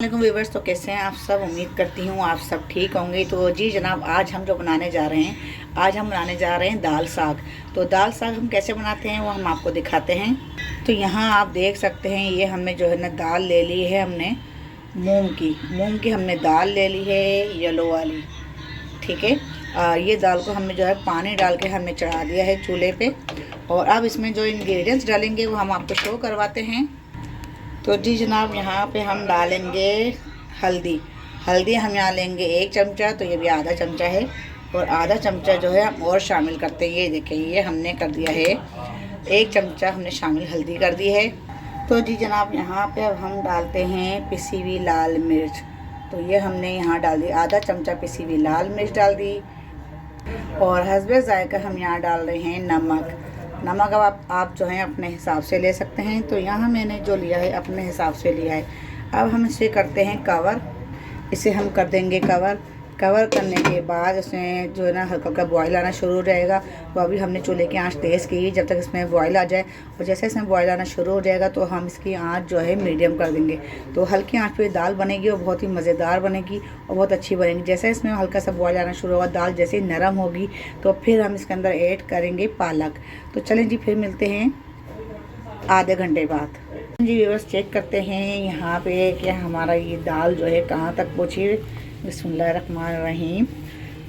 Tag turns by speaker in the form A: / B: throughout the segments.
A: वालेकुम व्यूवर्स। तो कैसे हैं आप सब? उम्मीद करती हूँ आप सब ठीक होंगे। तो जी जनाब, आज हम जो बनाने जा रहे हैं, आज हम बनाने जा रहे हैं दाल साग। तो दाल साग हम कैसे बनाते हैं वो हम आपको दिखाते हैं। तो यहाँ आप देख सकते हैं, ये हमने जो है ना दाल ले ली है, हमने मूंग की हमने दाल ले ली है, येलो वाली। ठीक है, ये दाल को हमने जो है पानी डाल के हमने चढ़ा दिया है चूल्हे पे। और अब इसमें जो इंग्रेडिएंट्स डालेंगे वो हम आपको शो करवाते हैं। तो जी जनाब, यहाँ पे हम डालेंगे हल्दी हम यहाँ लेंगे 1 चमचा, तो ये भी आधा चमचा है। और आधा चमचा जो है हम और शामिल करते हैं। ये देखें, ये हमने कर दिया है 1 चमचा हमने शामिल हल्दी कर दी है। तो जी जनाब, यहाँ पे अब हम डालते हैं पिसी हुई लाल मिर्च। तो ये हमने यहाँ डाल दी आधा चमचा पिसी हुई लाल मिर्च डाल दी। और हस्बे ज़ायका हम यहाँ डाल रहे हैं नमक अब आप जो है अपने हिसाब से ले सकते हैं। तो यहाँ मैंने जो लिया है अपने हिसाब से लिया है। अब हम इसे करते हैं कवर। इसे हम कर देंगे कवर करने के बाद इसमें जो है ना हल्का हल्का बॉयल आना शुरू हो जाएगा। तो अभी हमने चूल्हे की आंच तेज़ की जब तक इसमें बॉयल आ जाए। और जैसे इसमें बॉयल आना शुरू हो जाएगा तो हम इसकी आंच जो है मीडियम कर देंगे। तो हल्की आंच पे दाल बनेगी और बहुत ही मज़ेदार बनेगी और बहुत अच्छी बनेगी। जैसे इसमें हल्का सा बॉयल आना शुरू होगा, दाल जैसे ही नरम होगी तो फिर हम इसके अंदर ऐड करेंगे पालक। तो चलें जी, फिर मिलते हैं आधे घंटे बाद। जी व्यूअर्स, चेक करते हैं यहाँ पे कि हमारा ये दाल जो है कहाँ तक पहुँची है। बिस्मिल्लाहिर्रहमानिर्रहीम।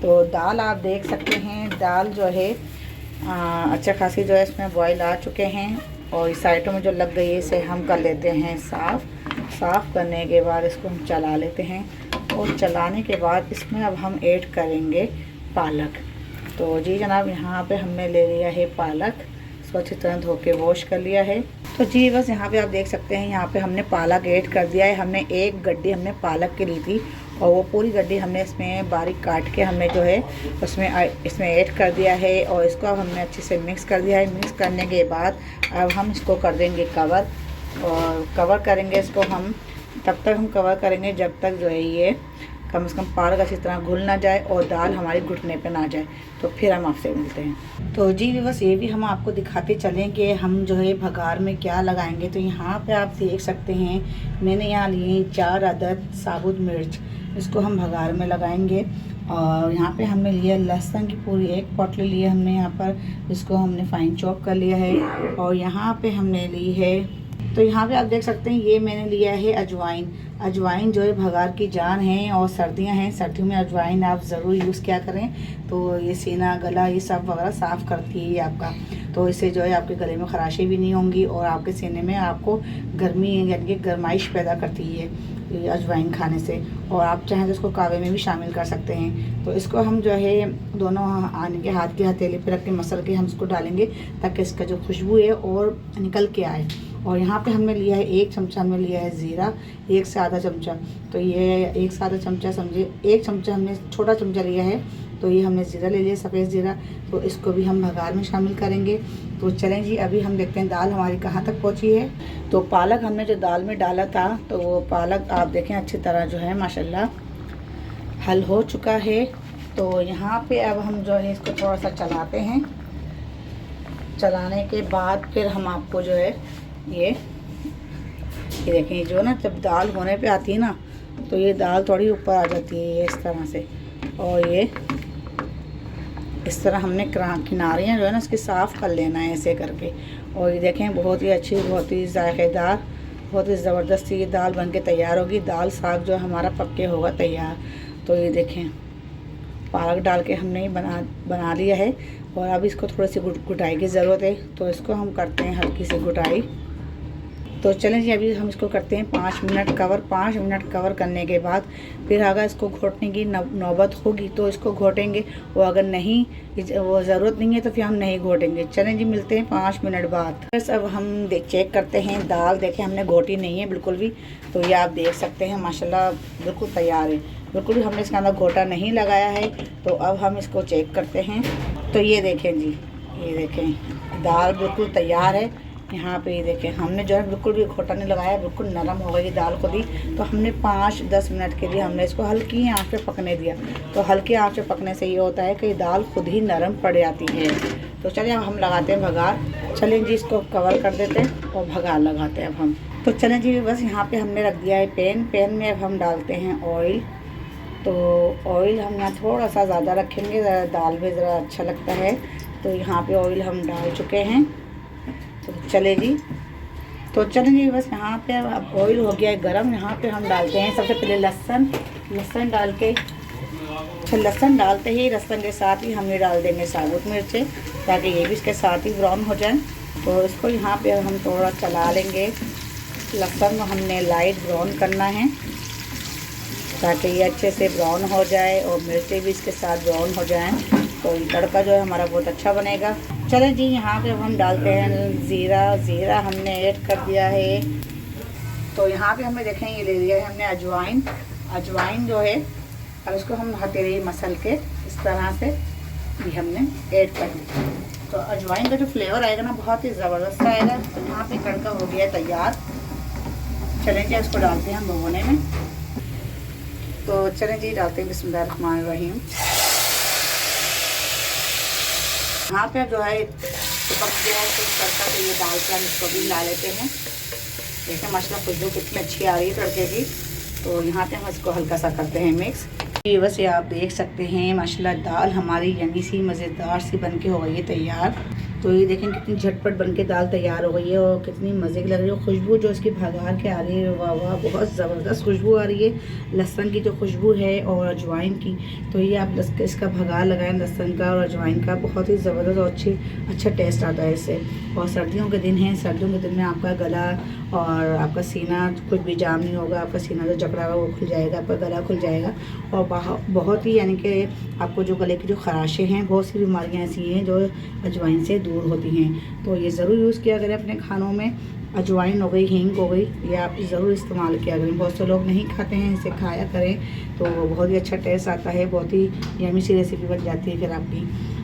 A: तो दाल आप देख सकते हैं, दाल जो है अच्छा खासी जो है इसमें बॉयल आ चुके हैं। और इस साइडों में जो लग गई है इसे हम कर लेते हैं साफ़ करने के बाद इसको हम चला लेते हैं। और चलाने के बाद इसमें अब हम ऐड करेंगे पालक। तो जी जनाब, यहाँ पे हमने ले लिया है पालक, इसको अच्छी तरह धो के वॉश कर लिया है। तो जी बस यहाँ पे आप देख सकते हैं, यहाँ पे हमने पालक ऐड कर दिया है। हमने 1 गड्डी हमने पालक की ली थी और वो पूरी गड्डी हमने इसमें बारीक काट के हमने जो है इसमें ऐड कर दिया है। और इसको अब हमने अच्छे से मिक्स कर दिया है। मिक्स करने के बाद अब हम इसको कर देंगे कवर। और कवर करेंगे इसको हम, तब तक हम कवर करेंगे जब तक जो है ये कम से कम पालक अच्छी तरह घुल ना जाए और दाल हमारी घुटने पे ना जाए। तो फिर हम आपसे मिलते हैं। तो जी बस ये भी हम आपको दिखाते चलें कि हम जो है भगार में क्या लगाएंगे। तो यहाँ पे आप देख सकते हैं, मैंने यहाँ लिए 4 अदद साबुत मिर्च, इसको हम भगार में लगाएंगे। और यहाँ पे हमने लिया लहसुन की पूरी 1 पोटली ली है हमने यहाँ पर, इसको हमने फाइन चॉप कर लिया है। और यहाँ पे हमने ली है, तो यहाँ पे आप देख सकते हैं, ये मैंने लिया है अजवाइन जो है भगार की जान है। और सर्दियाँ हैं, सर्दियों में अजवाइन आप ज़रूर यूज़ किया करें। तो ये सीना गला ये सब वगैरह साफ़ करती है ये आपका। तो इससे जो है आपके गले में खराशें भी नहीं होंगी और आपके सीने में आपको गर्मी यानी कि गर्माइश पैदा करती है ये अजवाइन खाने से। और आप चाहें तो इसको कावे में भी शामिल कर सकते हैं। तो इसको हम जो है दोनों आने के हाथ की हथेली पे रख के मसल के हम इसको डालेंगे ताकि इसका जो खुशबू है और निकल के आए। और यहाँ पे हमने लिया है 1 चमचा हमने लिया है ज़ीरा, 1 से आधा चमचा। तो ये 1 से आधा चमचा समझिए, 1 चमचा हमने छोटा चमचा लिया है। तो ये हमने ज़ीरा ले लिया, सफ़ेद ज़ीरा। तो इसको भी हम भगार में शामिल करेंगे। तो चलें जी, अभी हम देखते हैं दाल हमारी कहाँ तक पहुँची है। तो पालक हमने जो दाल में डाला था, तो वो पालक आप देखें अच्छी तरह जो है माशाल्लाह हल हो चुका है। तो यहाँ पे अब हम जो है इसको थोड़ा सा चलाते हैं। चलाने के बाद फिर हम आपको जो है ये देखें, जो ना जब दाल होने पे आती है ना, तो ये दाल थोड़ी ऊपर आ जाती है ये इस तरह से। और ये इस तरह हमने किनारियाँ जो है ना इसकी साफ़ कर लेना है ऐसे करके। और ये देखें, बहुत ही अच्छी, बहुत ही जायकेदार, बहुत ही ज़बरदस्त ये दाल बन के तैयार होगी। दाल साग जो हमारा पक्के होगा तैयार। तो ये देखें, पालक डाल के हमने ये बना लिया है। और अब इसको थोड़ी सी घुटाई की ज़रूरत है। तो इसको हम करते हैं हल्की सी घुटाई। तो चलें जी, अभी हम इसको करते हैं 5 मिनट कवर। 5 मिनट कवर करने के बाद फिर अगर इसको घोटने की नौबत होगी तो इसको घोटेंगे। और अगर नहीं, वो ज़रूरत नहीं है तो फिर हम नहीं घोटेंगे। चलें जी, मिलते हैं 5 मिनट बाद। बस अब हम चेक करते हैं दाल। देखें, हमने घोटी नहीं है बिल्कुल भी। तो ये आप देख सकते हैं माशाल्लाह बिल्कुल तैयार है, बिल्कुल भी हमने इसके अंदर घोटा नहीं लगाया है। तो अब हम इसको चेक करते हैं। तो ये देखें जी, ये देखें दाल बिल्कुल तैयार है। यहाँ पे ये देखें, हमने जो है बिल्कुल भी घोटा नहीं लगाया, बिल्कुल नरम हो गई दाल खुद ही। तो हमने 5-10 मिनट के लिए हमने इसको हल्की आंच पे पकने दिया। तो हल्की आंच पे पकने से ये होता है कि दाल खुद ही नरम पड़ जाती है। तो चलिए अब हम लगाते हैं भगार। चलें जी, इसको कवर कर देते हैं और भगार लगाते हैं अब हम। तो चलें जी, बस यहाँ पे हमने रख दिया है पैन में अब हम डालते हैं ऑयल। तो ऑयल हम यहाँ थोड़ा सा ज़्यादा रखेंगे, ज़रा दाल में ज़रा अच्छा लगता है। तो यहाँ पे ऑयल हम डाल चुके हैं। तो चले जी, बस यहाँ पे अब ऑयल हो गया है गरम। यहाँ पे हम डालते हैं सबसे पहले लहसुन डाल के, लहसुन डालते ही लहसुन के साथ ही हमने डाल देंगे साबुत मिर्चें, ताकि ये भी इसके साथ ही ब्राउन हो जाए। तो इसको यहाँ पे हम थोड़ा चला लेंगे। लहसुन को हमने लाइट ब्राउन करना है ताकि ये अच्छे से ब्राउन हो जाए और मिर्चें भी इसके साथ ब्राउन हो जाएं। तो ये तड़का जो है हमारा बहुत अच्छा बनेगा। चलें जी, यहाँ पे हम डालते हैं ज़ीरा हमने ऐड कर दिया है। तो यहाँ पे हमें देखें ये ले लिया है हमने अजवाइन जो है, अब इसको हम हथेली मसल के इस तरह से भी हमने ऐड कर दिया। तो अजवाइन का जो फ्लेवर आएगा ना बहुत ही ज़बरदस्त आएगा। तो यहाँ पे तड़का हो गया तैयार। चलें जी, इसको डालते हैं हम भगोने में। तो चलें जी, डालते हैं बिस्मिल्लाहिर्रहमानिर्रहीम। यहाँ पे जो है पक गया है तो तड़का, तो ये डाल के हम इसको भी ला लेते हैं। देखिए माशाल्लाह खुशबू कितनी अच्छी आ रही है तड़के की। तो यहाँ पे हम इसको हल्का सा करते हैं मिक्स। ये बस ये आप देख सकते हैं माशाल्लाह दाल हमारी यमी सी मज़ेदार सी बन के हो गई है तैयार। तो ये देखें कितनी झटपट बन के दाल तैयार हो गई है और कितनी मज़े की लग रही है। खुशबू जो इसकी भगार के आ रही है, वाह वाह, बहुत ज़बरदस्त खुशबू आ रही है लहसुन की जो खुशबू है और अजवाइन की। तो ये आप इसका भगार लगाएं लहसुन का और अजवाइन का, बहुत ही ज़बरदस्त और अच्छा टेस्ट आता है इससे। और सर्दियों के दिन हैं, सर्दियों के दिन में आपका गला और आपका सीना कुछ भी जाम नहीं होगा। आपका सीना जो जकड़ा हुआ वो खुल जाएगा, आपका गला खुल जाएगा। और बहुत ही यानी कि आपको जो गले की जो खराशें हैं, बहुत सी बीमारियां ऐसी हैं जो अजवाइन से दूर होती हैं। तो ये ज़रूर यूज़ किया करें अपने खानों में। अजवाइन हो गई, हींग हो गई, ये आप ज़रूर इस्तेमाल किया करें। बहुत से लोग नहीं खाते हैं, इसे खाया करें तो बहुत ही अच्छा टेस्ट आता है। बहुत ही यमी सी रेसिपी बन जाती है फिर आपकी।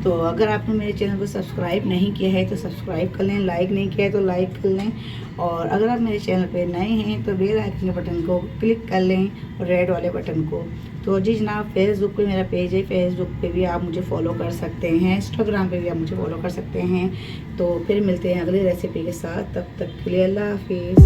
A: तो अगर आपने मेरे चैनल को सब्सक्राइब नहीं किया है तो सब्सक्राइब कर लें, लाइक नहीं किया है तो लाइक कर लें। और अगर आप मेरे चैनल पे नए हैं तो बेल आइकन के बटन को क्लिक कर लें और रेड वाले बटन को। तो जी जनाब, फेसबुक पे मेरा पेज है, फेसबुक पे भी आप मुझे फॉलो कर सकते हैं, इंस्टाग्राम पे भी आप मुझे फॉलो कर सकते हैं। तो फिर मिलते हैं अगली रेसिपी के साथ, तब तक के लिए अल्लाह हाफिज़।